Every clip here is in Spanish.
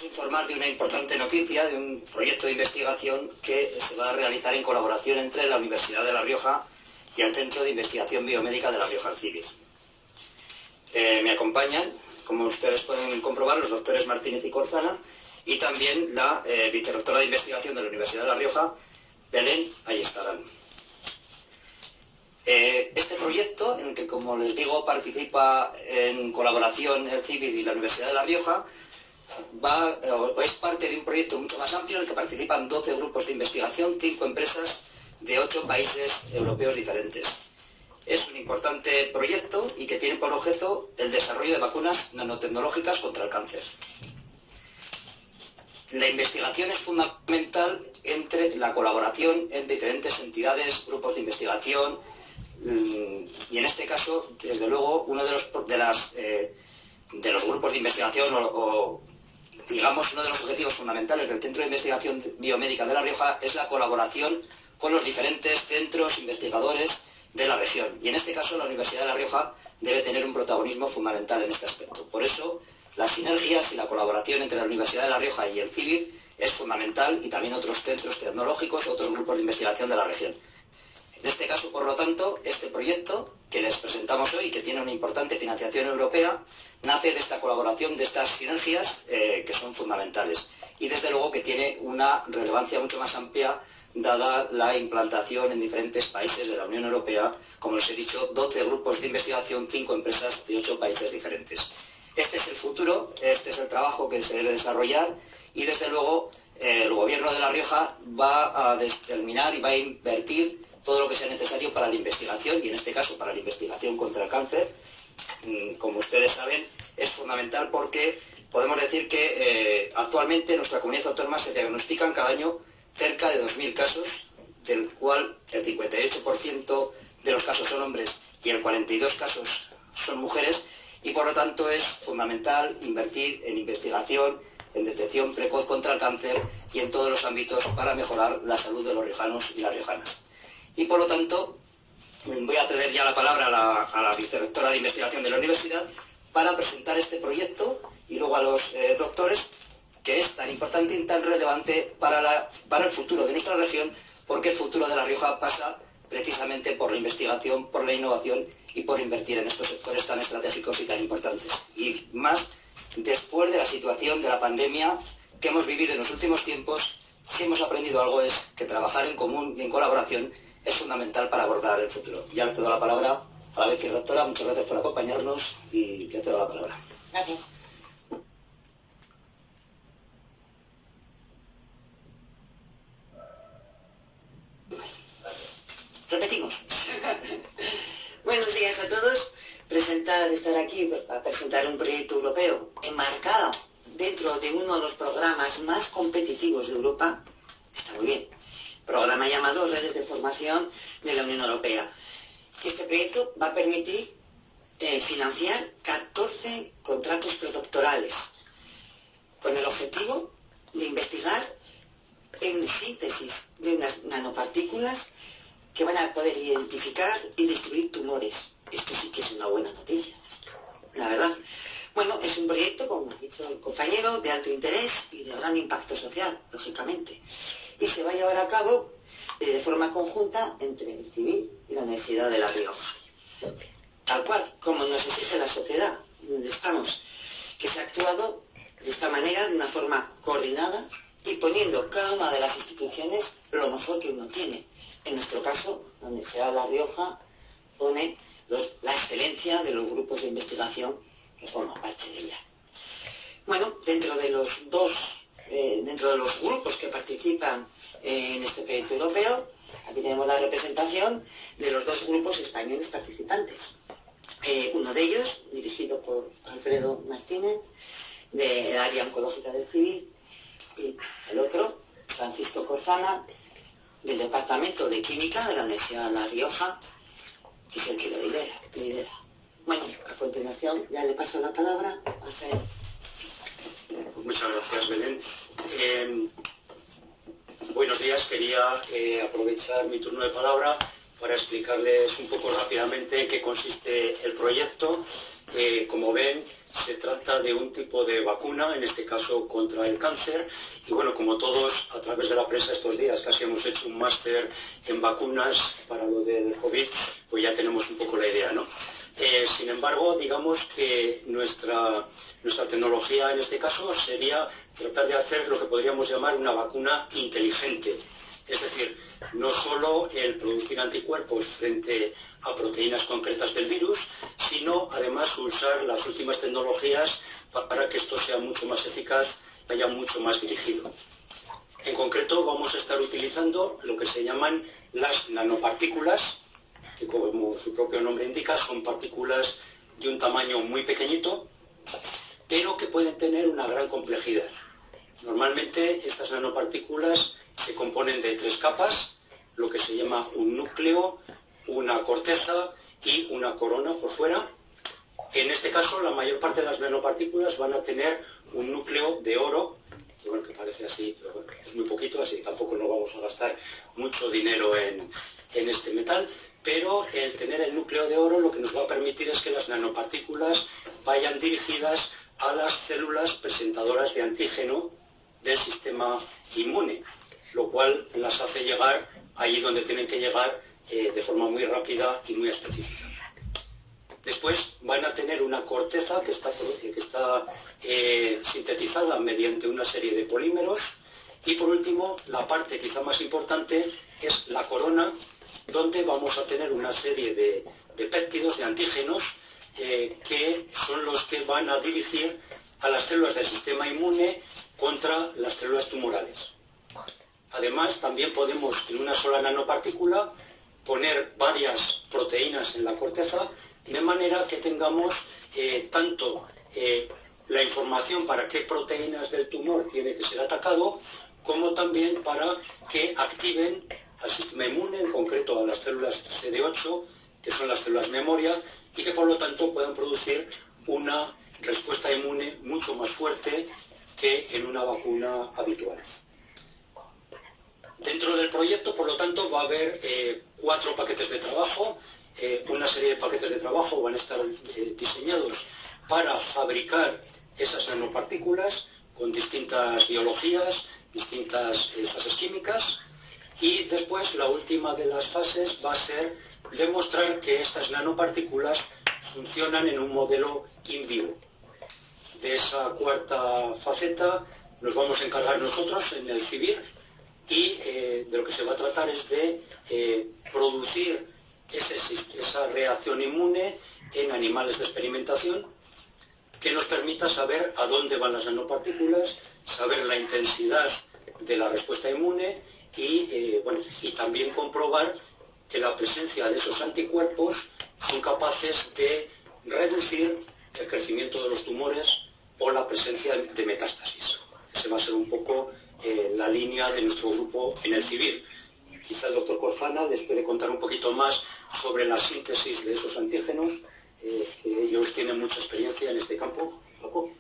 queremos informar de una importante noticia, de un proyecto de investigación que se va a realizar en colaboración entre la Universidad de La Rioja y el Centro de Investigación Biomédica de La Rioja, el CIBIR. Me acompañan, como ustedes pueden comprobar, los doctores Martínez y Corzana y también la vicerrectora de investigación de la Universidad de La Rioja, Belén Ayestarán. Este proyecto, en el que, como les digo, participa en colaboración el CIBIR y la Universidad de La Rioja, es parte de un proyecto mucho más amplio en el que participan 12 grupos de investigación, 5 empresas de 8 países europeos diferentes. Es un importante proyecto y que tiene por objeto el desarrollo de vacunas nanotecnológicas contra el cáncer. La investigación es fundamental entre la colaboración entre diferentes entidades, grupos de investigación, y en este caso, desde luego, uno de los grupos de investigación digamos, uno de los objetivos fundamentales del Centro de Investigación Biomédica de La Rioja es la colaboración con los diferentes centros investigadores de la región. Y en este caso la Universidad de La Rioja debe tener un protagonismo fundamental en este aspecto. Por eso las sinergias y la colaboración entre la Universidad de La Rioja y el CIBIR es fundamental, y también otros centros tecnológicos, otros grupos de investigación de la región. En este caso, por lo tanto, este proyecto que les presentamos hoy, que tiene una importante financiación europea, nace de esta colaboración, de estas sinergias que son fundamentales. Y desde luego que tiene una relevancia mucho más amplia, dada la implantación en diferentes países de la Unión Europea, como les he dicho, 12 grupos de investigación, 5 empresas de 8 países diferentes. Este es el futuro, este es el trabajo que se debe desarrollar, y desde luego el Gobierno de La Rioja va a determinar y va a invertir todo lo que sea necesario para la investigación, y en este caso para la investigación contra el cáncer. Como ustedes saben, es fundamental porque podemos decir que actualmente en nuestra comunidad autónoma se diagnostican cada año cerca de 2.000 casos, del cual el 58% de los casos son hombres y el 42% casos son mujeres, y por lo tanto es fundamental invertir en investigación, en detección precoz contra el cáncer y en todos los ámbitos para mejorar la salud de los riojanos y las riojanas. Y por lo tanto voy a ceder ya la palabra a la vicerrectora de investigación de la universidad para presentar este proyecto, y luego a los doctores, que es tan importante y tan relevante para el futuro de nuestra región, porque el futuro de La Rioja pasa precisamente por la investigación, por la innovación y por invertir en estos sectores tan estratégicos y tan importantes. Y más después de la situación de la pandemia que hemos vivido en los últimos tiempos, si hemos aprendido algo es que trabajar en común y en colaboración es fundamental para abordar el futuro. Ya le cedo la palabra a la vicerrectora. Muchas gracias por acompañarnos y le cedo la palabra. Gracias. Repetimos. Buenos días a todos. Estar aquí para presentar un proyecto europeo enmarcado dentro de uno de los programas más competitivos de Europa. Está muy bien. Programa llamado Redes de Formación de la Unión Europea. Este proyecto va a permitir financiar 14 contratos predoctorales con el objetivo de investigar en síntesis de unas nanopartículas que van a poder identificar y destruir tumores. Esto sí que es una buena noticia, la verdad. Bueno, es un proyecto, como ha dicho el compañero, de alto interés y de gran impacto social, lógicamente. Y se va a llevar a cabo de forma conjunta entre el CIBIR y la Universidad de La Rioja. Tal cual, como nos exige la sociedad donde estamos, que se ha actuado de esta manera, de una forma coordinada y poniendo cada una de las instituciones lo mejor que uno tiene. En nuestro caso, la Universidad de La Rioja pone la excelencia de los grupos de investigación que forman parte de ella. Bueno, dentro de los grupos que participan en este proyecto europeo, aquí tenemos la representación de los 2 grupos españoles participantes. Uno de ellos, dirigido por Alfredo Martínez, del área oncológica del CIBIR, y el otro, Francisco Corzana, del Departamento de Química de la Universidad de La Rioja, que es el que lo lidera. Bueno, a continuación ya le paso la palabra a Alfredo. Muchas gracias, Belén. Buenos días. Quería aprovechar mi turno de palabra para explicarles un poco rápidamente en qué consiste el proyecto. Como ven, Se trata de un tipo de vacuna, en este caso contra el cáncer, y bueno, como todos a través de la prensa estos días casi hemos hecho un máster en vacunas para lo del COVID, pues ya tenemos un poco la idea, ¿no? Sin embargo, digamos que nuestra tecnología en este caso sería tratar de hacer lo que podríamos llamar una vacuna inteligente. Es decir, no solo el producir anticuerpos frente a proteínas concretas del virus, sino además usar las últimas tecnologías para que esto sea mucho más eficaz y vaya mucho más dirigido. En concreto vamos a estar utilizando lo que se llaman las nanopartículas, que como su propio nombre indica son partículas de un tamaño muy pequeñito, pero que pueden tener una gran complejidad. Normalmente estas nanopartículas se componen de 3 capas, lo que se llama un núcleo, una corteza y una corona por fuera. En este caso, la mayor parte de las nanopartículas van a tener un núcleo de oro, que bueno, que parece así, pero bueno, es muy poquito, así que tampoco no vamos a gastar mucho dinero en este metal, pero el tener el núcleo de oro lo que nos va a permitir es que las nanopartículas vayan dirigidas a las células presentadoras de antígeno del sistema inmune, lo cual las hace llegar allí donde tienen que llegar de forma muy rápida y muy específica. Después van a tener una corteza que está sintetizada mediante una serie de polímeros, y por último la parte quizá más importante es la corona, donde vamos a tener una serie de péptidos, de antígenos, que son los que van a dirigir a las células del sistema inmune contra las células tumorales. Además, también podemos en una sola nanopartícula poner varias proteínas en la corteza, de manera que tengamos tanto la información para qué proteínas del tumor tiene que ser atacado, como también para que activen al sistema inmune, en concreto a las células CD8, que son las células memoria, y que por lo tanto puedan producir una respuesta inmune mucho más fuerte que en una vacuna habitual. Dentro del proyecto, por lo tanto, va a haber 4 paquetes de trabajo. Una serie de paquetes de trabajo van a estar diseñados para fabricar esas nanopartículas con distintas biologías, distintas fases químicas, y después la última de las fases va a ser demostrar que estas nanopartículas funcionan en un modelo in vivo. De esa cuarta faceta nos vamos a encargar nosotros en el CIBIR, y de lo que se va a tratar es de producir esa reacción inmune en animales de experimentación, que nos permita saber a dónde van las nanopartículas, saber la intensidad de la respuesta inmune y también comprobar que la presencia de esos anticuerpos son capaces de reducir el crecimiento de los tumores o la presencia de metástasis. Ese va a ser un poco la línea de nuestro grupo en el CIBIR. Quizá el doctor Corzana les puede contar un poquito más sobre la síntesis de esos antígenos, que ellos tienen mucha experiencia en este campo. Paco.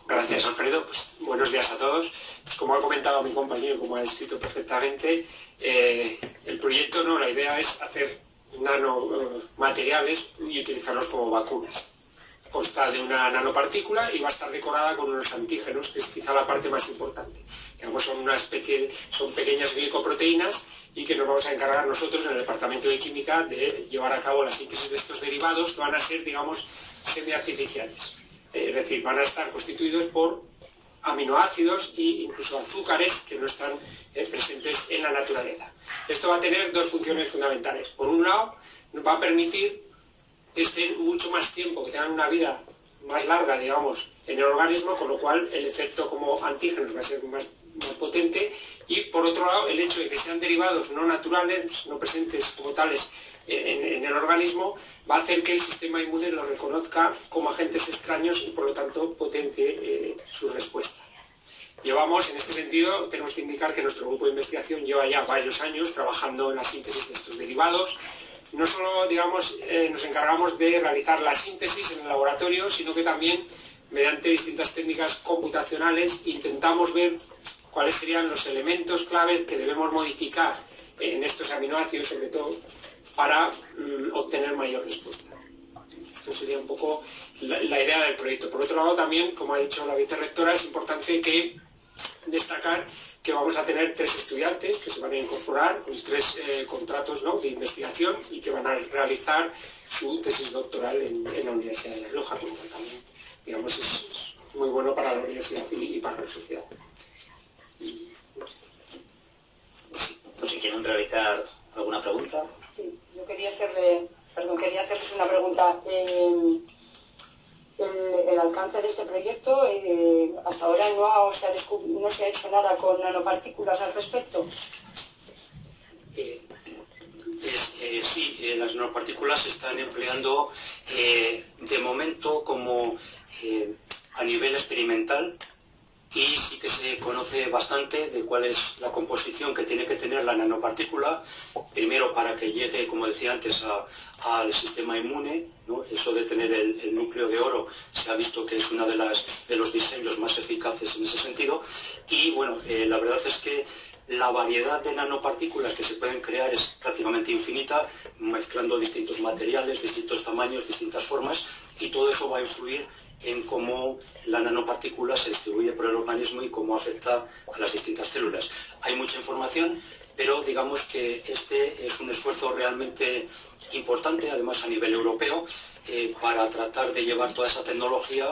Gracias, Alfredo. Pues, buenos días a todos. Pues, como ha comentado mi compañero, como ha descrito perfectamente, el proyecto, la idea es hacer nanomateriales y utilizarlos como vacunas. Consta de una nanopartícula y va a estar decorada con unos antígenos, que es quizá la parte más importante. Digamos, son pequeñas glicoproteínas, y que nos vamos a encargar nosotros en el departamento de química de llevar a cabo la síntesis de estos derivados, que van a ser, digamos, semiartificiales. Es decir, van a estar constituidos por aminoácidos e incluso azúcares que no están presentes en la naturaleza. Esto va a tener 2 funciones fundamentales. Por un lado, nos va a permitir que estén mucho más tiempo, que tengan una vida más larga, digamos, en el organismo, con lo cual el efecto como antígenos va a ser más potente, y por otro lado el hecho de que sean derivados no naturales, no presentes como tales en el organismo, va a hacer que el sistema inmune los reconozca como agentes extraños y por lo tanto potencie su respuesta. En este sentido, tenemos que indicar que nuestro grupo de investigación lleva ya varios años trabajando en la síntesis de estos derivados. No solo, nos encargamos de realizar la síntesis en el laboratorio, sino que también, mediante distintas técnicas computacionales, intentamos ver cuáles serían los elementos claves que debemos modificar en estos aminoácidos, sobre todo, para obtener mayor respuesta. Esto Eso sería un poco la idea del proyecto. Por otro lado, también, como ha dicho la vicerrectora, es importante destacar que vamos a tener 3 estudiantes que se van a incorporar con 3 contratos, ¿no?, de investigación y que van a realizar su tesis doctoral en la Universidad de La Rioja, con lo cual también, digamos, es muy bueno para la universidad y para la sociedad. Pues si quieren realizar alguna pregunta. Sí, yo quería hacerles una pregunta. El alcance de este proyecto, hasta ahora no se ha hecho nada con nanopartículas al respecto. Sí, las nanopartículas se están empleando de momento como a nivel experimental, y sí que se conoce bastante de cuál es la composición que tiene que tener la nanopartícula, primero para que llegue, como decía antes, al sistema inmune, ¿no? Eso de tener el núcleo de oro se ha visto que es uno de los diseños más eficaces en ese sentido, y bueno, la verdad es que la variedad de nanopartículas que se pueden crear es prácticamente infinita, mezclando distintos materiales, distintos tamaños, distintas formas, y todo eso va a influir en cómo la nanopartícula se distribuye por el organismo y cómo afecta a las distintas células. Hay mucha información, pero digamos que este es un esfuerzo realmente importante, además a nivel europeo, para tratar de llevar toda esa tecnología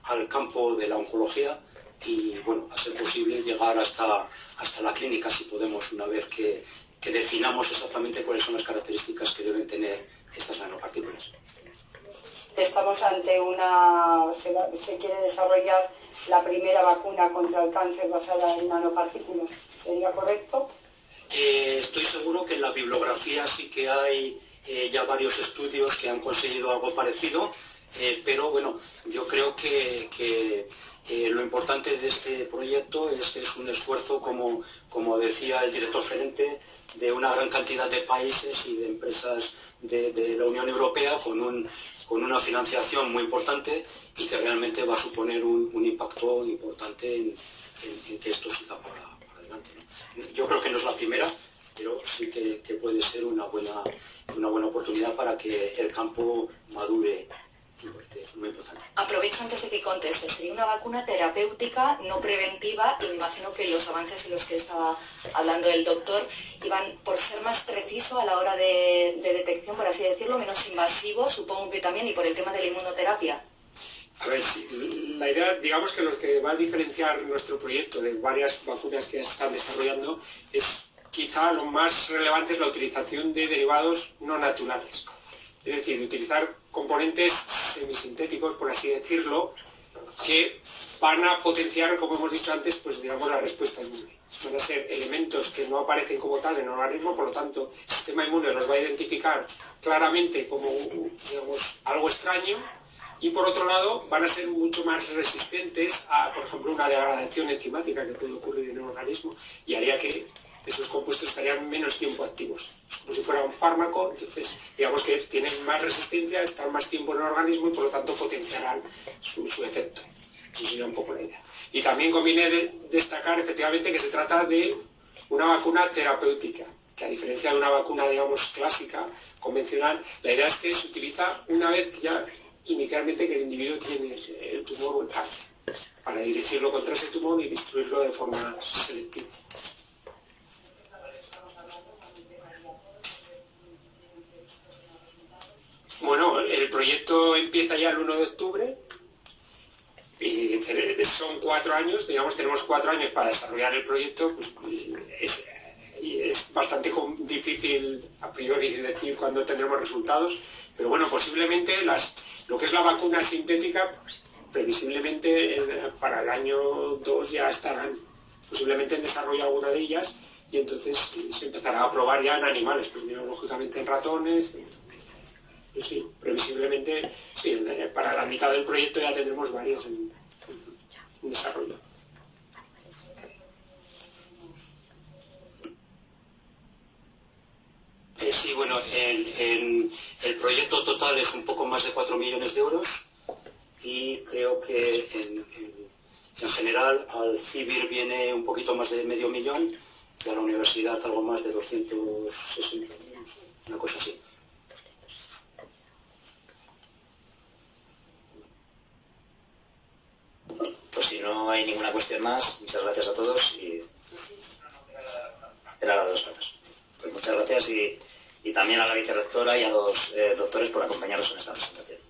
al campo de la oncología y, bueno, a ser posible llegar hasta la clínica, si podemos, una vez que definamos exactamente cuáles son las características que deben tener estas nanopartículas. Estamos ante se quiere desarrollar la primera vacuna contra el cáncer basada en nanopartículas. ¿Sería correcto? Estoy seguro que en la bibliografía sí que hay ya varios estudios que han conseguido algo parecido, pero bueno, yo creo que lo importante de este proyecto es que es un esfuerzo, como decía el director gerente, de una gran cantidad de países y de empresas de la Unión Europea con una financiación muy importante, y que realmente va a suponer un impacto importante en que esto siga para adelante, ¿no? Yo creo que no es la primera, pero sí que puede ser una buena oportunidad para que el campo madure. Muy importante. Aprovecho antes de que conteste. Sería una vacuna terapéutica, no preventiva, y me imagino que los avances en los que estaba hablando el doctor iban por ser más preciso a la hora de detección, por así decirlo, menos invasivo, supongo que también, y por el tema de la inmunoterapia. A ver, sí, la idea, digamos que lo que va a diferenciar nuestro proyecto de varias vacunas que se están desarrollando es, quizá lo más relevante, es la utilización de derivados no naturales. Es decir, de utilizar componentes semisintéticos, por así decirlo, que van a potenciar, como hemos dicho antes, pues digamos la respuesta inmune. Van a ser elementos que no aparecen como tal en el organismo, por lo tanto, el sistema inmune los va a identificar claramente como, digamos, algo extraño, y por otro lado van a ser mucho más resistentes a, por ejemplo, una degradación enzimática que puede ocurrir en el organismo, y haría que esos compuestos estarían menos tiempo activos. Es como si fuera un fármaco, entonces digamos que tienen más resistencia, están más tiempo en el organismo y por lo tanto potenciarán su efecto. Eso sería un poco la idea. Y también conviene destacar efectivamente que se trata de una vacuna terapéutica, que a diferencia de una vacuna, digamos, clásica, convencional, la idea es que se utiliza una vez que ya inicialmente que el individuo tiene el tumor o el cáncer, para dirigirlo contra ese tumor y destruirlo de forma selectiva. Bueno, el proyecto empieza ya el 1 de octubre y son 4 años, digamos, tenemos 4 años para desarrollar el proyecto, pues, es bastante difícil a priori decir cuándo tendremos resultados, pero bueno, posiblemente lo que es la vacuna sintética, previsiblemente para el año 2 ya estarán posiblemente en desarrollo alguna de ellas, y entonces se empezará a probar ya en animales, primero lógicamente en ratones. Sí, previsiblemente, sí, para la mitad del proyecto ya tendremos varias en desarrollo. Sí, bueno, el proyecto total es un poco más de 4 millones de euros, y creo que en general al CIBIR viene un poquito más de medio millón, y a la universidad algo más de 260, una cosa así. no hay ninguna cuestión más, muchas gracias a todos y era la de los patas. Pues muchas gracias y también a la vicerrectora y a los doctores por acompañarnos en esta presentación.